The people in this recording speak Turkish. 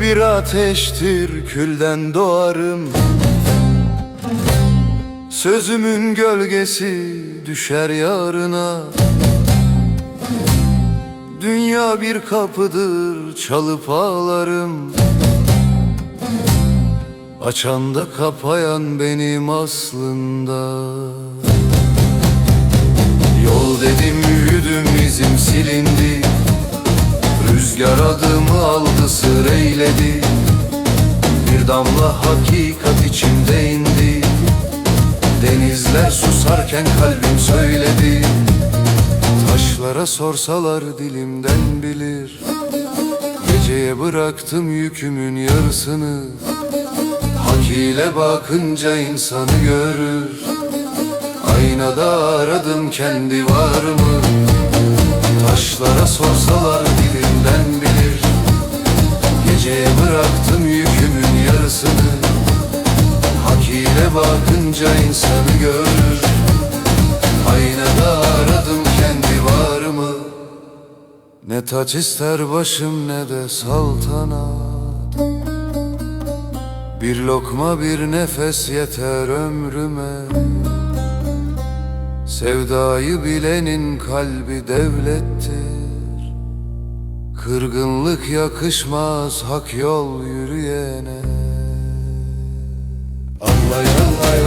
bir ateştir, külden doğarım. Sözümün gölgesi düşer yarına. Dünya bir kapıdır, çalıp ağlarım. Açan da kapayan benim aslında. Yol dedim yürüdüm, izim silindi. Rüzgar adımı aldı, sır eyledi. Bir damla hakikat içimde indi. Denizler susarken kalbim söyledi. Taşlara sorsalar dilimden bilir. Geceye bıraktım yükümün yarısını. Hak ile bakınca insanı görür. Aynada aradım kendi varımı. Taşlara sorsalar dilimden bilir. Geceye bıraktım yükümün yarısını. Hak ile bakınca insanı görür. Aynada aradım kendi varımı. Ne taç ister başım ne de saltanat. Bir lokma bir nefes yeter ömrüme. Sevdayı bilenin kalbi devlettir. Kırgınlık yakışmaz hak yol yürüyene. Allay allay